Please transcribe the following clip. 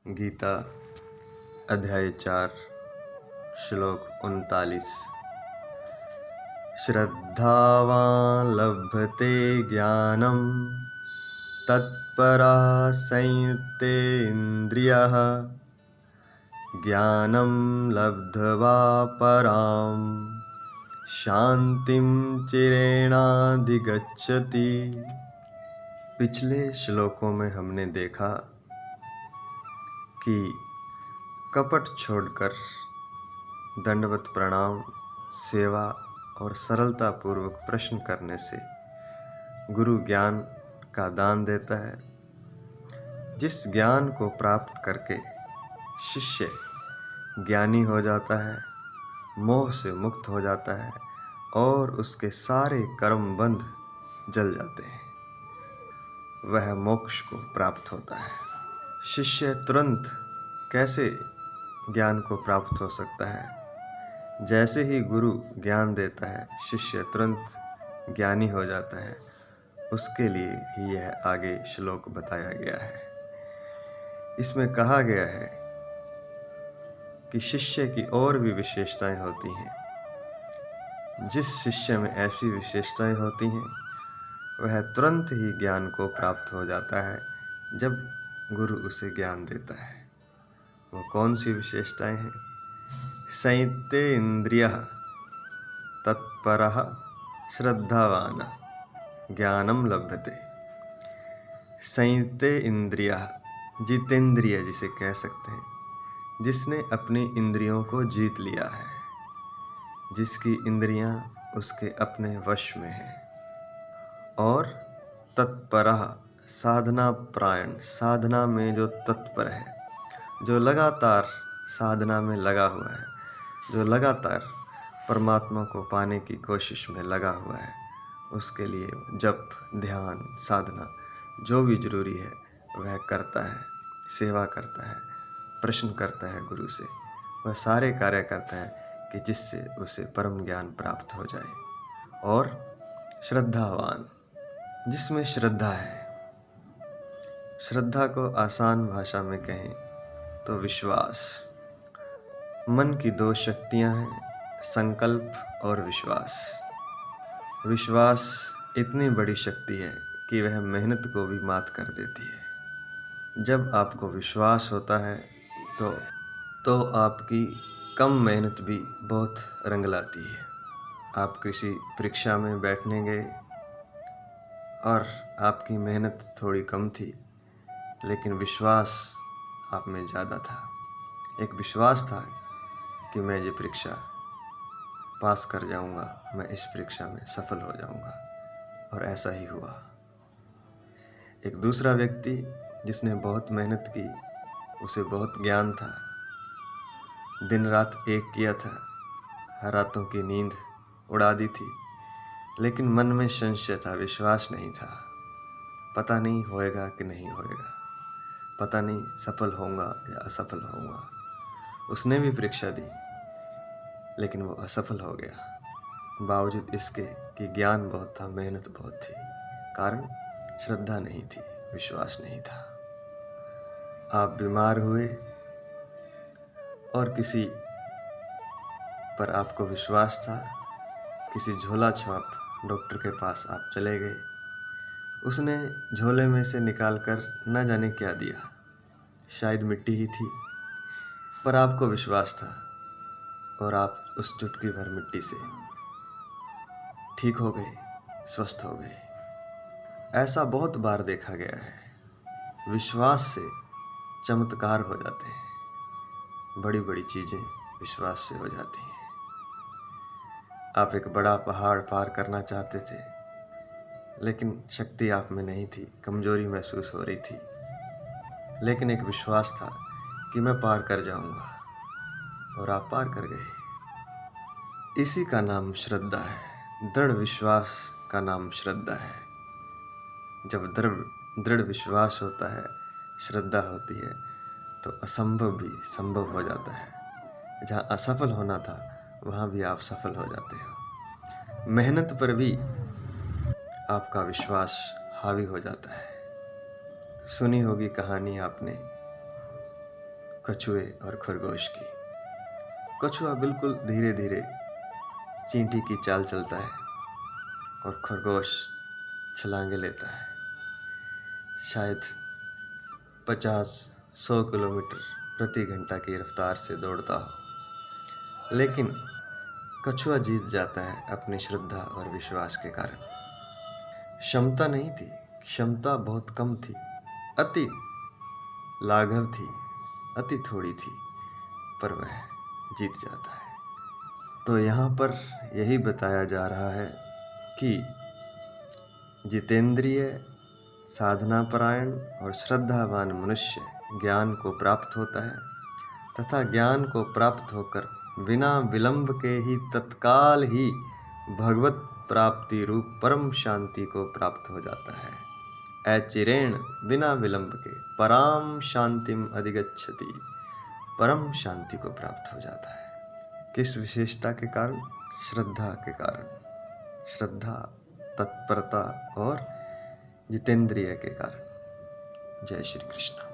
गीता अध्याय 4 श्लोक 39। श्रद्धावान् लभते ज्ञानं तत्परः संयतेन्द्रियः ज्ञानं लब्ध्वा परां शांतिं चिरेणाधिगच्छति। पिछले श्लोकों में हमने देखा कि कपट छोड़कर दंडवत प्रणाम, सेवा और सरलता पूर्वक प्रश्न करने से गुरु ज्ञान का दान देता है। जिस ज्ञान को प्राप्त करके शिष्य ज्ञानी हो जाता है, मोह से मुक्त हो जाता है और उसके सारे कर्म बंध जल जाते हैं, वह मोक्ष को प्राप्त होता है। शिष्य तुरंत कैसे ज्ञान को प्राप्त हो सकता है? जैसे ही गुरु ज्ञान देता है, शिष्य तुरंत ज्ञानी हो जाता है। उसके लिए ही यह आगे श्लोक बताया गया है। इसमें कहा गया है कि शिष्य की और भी विशेषताएं होती हैं। जिस शिष्य में ऐसी विशेषताएं होती हैं, वह तुरंत ही ज्ञान को प्राप्त हो जाता है जब गुरु उसे ज्ञान देता है। वो कौन सी विशेषताएं हैं? संयते इंद्रियः तत्परः श्रद्धावान ज्ञानम लभते। संयते इंद्रियः, जितेंद्रिय जिसे कह सकते हैं, जिसने अपनी इंद्रियों को जीत लिया है, जिसकी इंद्रियां उसके अपने वश में हैं। और तत्परः, साधना प्रायण, साधना में जो तत्पर है, जो लगातार साधना में लगा हुआ है, जो लगातार परमात्मा को पाने की कोशिश में लगा हुआ है, उसके लिए जप, ध्यान, साधना जो भी जरूरी है वह करता है, सेवा करता है, प्रश्न करता है गुरु से। वह सारे कार्य करता है कि जिससे उसे परम ज्ञान प्राप्त हो जाए। और श्रद्धावान, जिसमें श्रद्धा है। श्रद्धा को आसान भाषा में कहें तो विश्वास। मन की दो शक्तियां हैं, संकल्प और विश्वास। विश्वास इतनी बड़ी शक्ति है कि वह मेहनत को भी मात कर देती है। जब आपको विश्वास होता है तो आपकी कम मेहनत भी बहुत रंग लाती है। आप किसी परीक्षा में बैठने गए और आपकी मेहनत थोड़ी कम थी, लेकिन विश्वास आप में ज़्यादा था। एक विश्वास था कि मैं ये परीक्षा पास कर जाऊंगा, मैं इस परीक्षा में सफल हो जाऊंगा, और ऐसा ही हुआ। एक दूसरा व्यक्ति जिसने बहुत मेहनत की, उसे बहुत ज्ञान था, दिन रात एक किया था, रातों की नींद उड़ा दी थी, लेकिन मन में संशय था, विश्वास नहीं था। पता नहीं होएगा कि नहीं होएगा, पता नहीं सफल होऊंगा या असफल होऊंगा। उसने भी परीक्षा दी, लेकिन वो असफल हो गया, बावजूद इसके कि ज्ञान बहुत था, मेहनत बहुत थी। कारण श्रद्धा नहीं थी, विश्वास नहीं था। आप बीमार हुए और किसी पर आपको विश्वास था, किसी झोला छाप डॉक्टर के पास आप चले गए। उसने झोले में से निकालकर न जाने क्या दिया, शायद मिट्टी ही थी, पर आपको विश्वास था और आप उस चुटकी भर मिट्टी से ठीक हो गए, स्वस्थ हो गए। ऐसा बहुत बार देखा गया है। विश्वास से चमत्कार हो जाते हैं, बड़ी बड़ी चीज़ें विश्वास से हो जाती हैं। आप एक बड़ा पहाड़ पार करना चाहते थे, लेकिन शक्ति आप में नहीं थी, कमजोरी महसूस हो रही थी, लेकिन एक विश्वास था कि मैं पार कर जाऊंगा, और आप पार कर गए। इसी का नाम श्रद्धा है। दृढ़ विश्वास का नाम श्रद्धा है। जब दृढ़ विश्वास होता है, श्रद्धा होती है, तो असंभव भी संभव हो जाता है। जहाँ असफल होना था, वहाँ भी आप सफल हो जाते हो। मेहनत पर भी आपका विश्वास हावी हो जाता है। सुनी होगी कहानी आपने कछुए और खरगोश की। कछुआ बिल्कुल धीरे धीरे चींटी की चाल चलता है और खरगोश छलांगे लेता है, शायद 50-100 किलोमीटर प्रति घंटा की रफ्तार से दौड़ता हो, लेकिन कछुआ जीत जाता है अपनी श्रद्धा और विश्वास के कारण। क्षमता नहीं थी, क्षमता बहुत कम थी, अति लाघव थी, अति थोड़ी थी, पर वह जीत जाता है। तो यहाँ पर यही बताया जा रहा है कि जितेंद्रिय, साधनापरायण और श्रद्धावान मनुष्य ज्ञान को प्राप्त होता है तथा ज्ञान को प्राप्त होकर बिना विलंब के ही तत्काल ही भगवत प्राप्ति रूप परम शांति को प्राप्त हो जाता है। अचिरेण, बिना विलंब के, पराम शांतिम अधिगच्छति, परम शांति को प्राप्त हो जाता है। किस विशेषता के कारण? श्रद्धा के कारण। श्रद्धा, तत्परता और जितेंद्रिय के कारण। जय श्री कृष्ण।